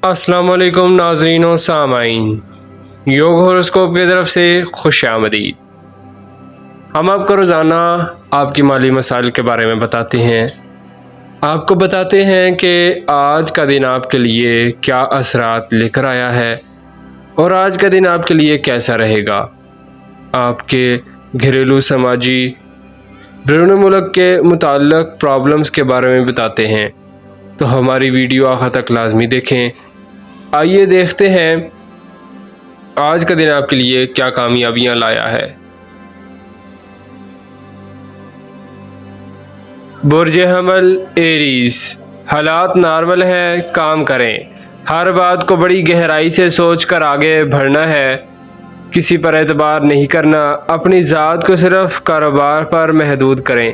السلام علیکم ناظرین و سامعین، یوگ ہوراسکوپ کی طرف سے خوش آمدید۔ ہم آپ کو روزانہ آپ کی مالی مسائل کے بارے میں بتاتے ہیں۔ آپ کو بتاتے ہیں کہ آج کا دن آپ کے لیے کیا اثرات لے کر آیا ہے اور آج کا دن آپ کے لیے کیسا رہے گا۔ آپ کے گھریلو، سماجی، بیرون ملک کے متعلق پرابلمز کے بارے میں بتاتے ہیں، تو ہماری ویڈیو آخر تک لازمی دیکھیں۔ آئیے دیکھتے ہیں آج کا دن آپ کے لیے کیا کامیابیاں لایا ہے۔ برج حمل ایریز، حالات نارمل ہیں، کام کریں۔ ہر بات کو بڑی گہرائی سے سوچ کر آگے بڑھنا ہے، کسی پر اعتبار نہیں کرنا، اپنی ذات کو صرف کاروبار پر محدود کریں۔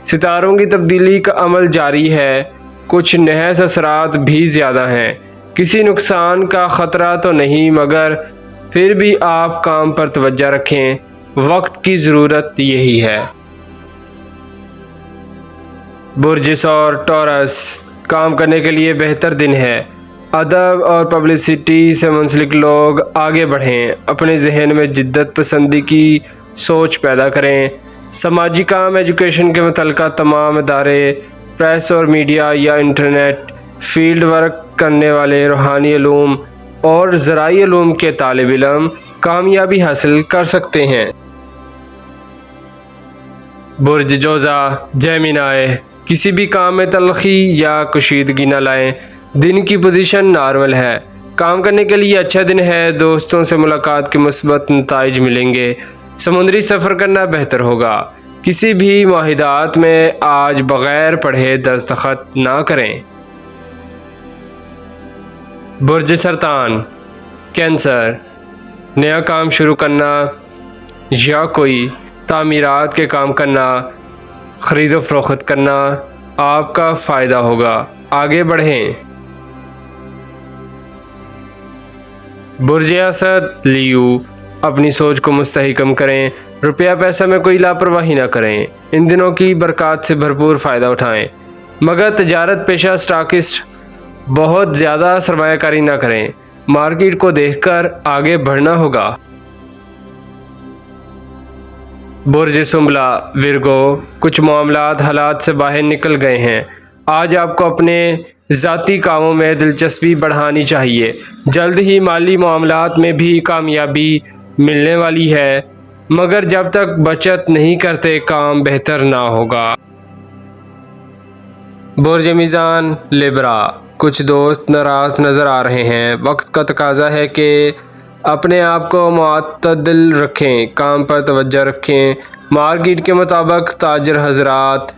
ستاروں کی تبدیلی کا عمل جاری ہے، کچھ نحس اثرات بھی زیادہ ہیں۔ کسی نقصان کا خطرہ تو نہیں، مگر پھر بھی آپ کام پر توجہ رکھیں، وقت کی ضرورت یہی ہے۔ برج ثور ٹورس، کام کرنے کے لیے بہتر دن ہے۔ ادب اور پبلسٹی سے منسلک لوگ آگے بڑھیں، اپنے ذہن میں جدت پسندی کی سوچ پیدا کریں۔ سماجی کام، ایجوکیشن کے متعلقہ تمام ادارے، پریس اور میڈیا یا انٹرنیٹ، فیلڈ ورک کرنے والے، روحانی علوم اور زرعی علوم کے طالب علم کامیابی حاصل کر سکتے ہیں۔ برج جوزا جیمینائے، کسی بھی کام میں تلخی یا کشیدگی نہ لائیں، دن کی پوزیشن نارمل ہے، کام کرنے کے لیے اچھا دن ہے، دوستوں سے ملاقات کے مثبت نتائج ملیں گے، سمندری سفر کرنا بہتر ہوگا، کسی بھی معاہدات میں آج بغیر پڑھے دستخط نہ کریں۔ برج سرطان کینسر، نیا کام شروع کرنا یا کوئی تعمیرات کے کام کرنا، خرید و فروخت کرنا آپ کا فائدہ ہوگا، آگے بڑھیں۔ برج اسد لیو، اپنی سوچ کو مستحکم کریں، روپیہ پیسہ میں کوئی لاپرواہی نہ کریں، ان دنوں کی برکات سے بھرپور فائدہ اٹھائیں، مگر تجارت پیشہ اسٹاکسٹ بہت زیادہ سرمایہ کاری نہ کریں، مارکیٹ کو دیکھ کر آگے بڑھنا ہوگا۔ برج سنبلہ ورگو، کچھ معاملات حالات سے باہر نکل گئے ہیں، آج آپ کو اپنے ذاتی کاموں میں دلچسپی بڑھانی چاہیے، جلد ہی مالی معاملات میں بھی کامیابی ملنے والی ہے، مگر جب تک بچت نہیں کرتے کام بہتر نہ ہوگا۔ برج میزان لیبرا، کچھ دوست ناراض نظر آ رہے ہیں، وقت کا تقاضا ہے کہ اپنے آپ کو معتدل رکھیں، کام پر توجہ رکھیں، مارکیٹ کے مطابق تاجر حضرات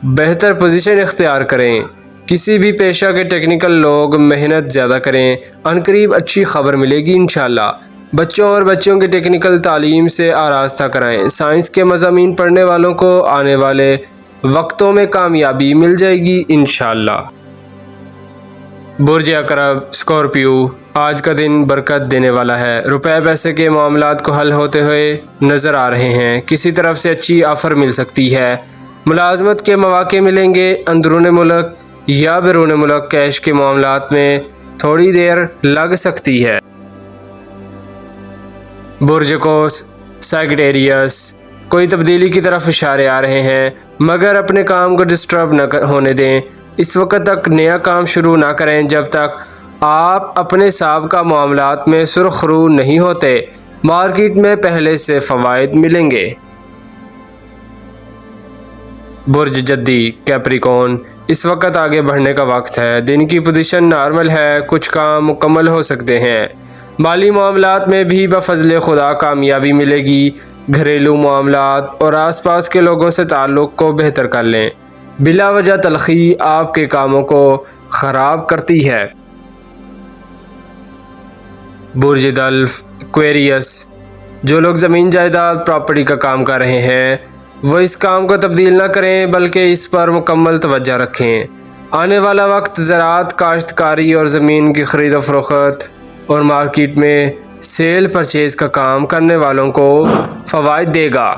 بہتر پوزیشن اختیار کریں، کسی بھی پیشہ کے ٹیکنیکل لوگ محنت زیادہ کریں، عنقریب اچھی خبر ملے گی انشاءاللہ، بچوں اور بچیوں کی ٹیکنیکل تعلیم سے آراستہ کرائیں، سائنس کے مضامین پڑھنے والوں کو آنے والے وقتوں میں کامیابی مل جائے گی انشاءاللہ۔ برج عقرب اسکارپیو، آج کا دن برکت دینے والا ہے، روپے پیسے کے معاملات کو حل ہوتے ہوئے نظر آ رہے ہیں، کسی طرف سے اچھی آفر مل سکتی ہے، ملازمت کے مواقع ملیں گے، اندرون ملک یا بیرون ملک کیش کے معاملات میں تھوڑی دیر لگ سکتی ہے۔ برج قوس سیگیٹیریس، کوئی تبدیلی کی طرف اشارے آ رہے ہیں، مگر اپنے کام کو ڈسٹرب نہ ہونے دیں، اس وقت تک نیا کام شروع نہ کریں جب تک آپ اپنے سابقہ معاملات میں سرخ رو نہیں ہوتے، مارکیٹ میں پہلے سے فوائد ملیں گے۔ برج جدی کیپریکون، اس وقت آگے بڑھنے کا وقت ہے، دن کی پوزیشن نارمل ہے، کچھ کام مکمل ہو سکتے ہیں، مالی معاملات میں بھی بفضل خدا کامیابی ملے گی، گھریلو معاملات اور آس پاس کے لوگوں سے تعلق کو بہتر کر لیں، بلا وجہ تلخی آپ کے کاموں کو خراب کرتی ہے۔ برج دلف ایکویریس، جو لوگ زمین جائیداد پراپرٹی کا کام کر رہے ہیں وہ اس کام کو تبدیل نہ کریں بلکہ اس پر مکمل توجہ رکھیں، آنے والا وقت زراعت، کاشتکاری اور زمین کی خرید و فروخت اور مارکیٹ میں سیل پرچیز کا کام کرنے والوں کو فوائد دے گا۔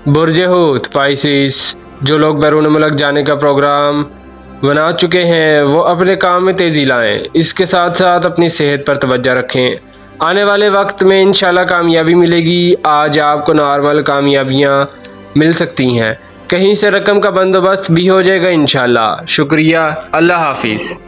برج حوت پائسیس، جو لوگ بیرون ملک جانے کا پروگرام بنا چکے ہیں وہ اپنے کام میں تیزی لائیں، اس کے ساتھ ساتھ اپنی صحت پر توجہ رکھیں۔ آنے والے وقت میں انشاءاللہ کامیابی ملے گی۔ آج آپ کو نارمل کامیابیاں مل سکتی ہیں، کہیں سے رقم کا بندوبست بھی ہو جائے گا انشاءاللہ۔ شکریہ، اللہ حافظ۔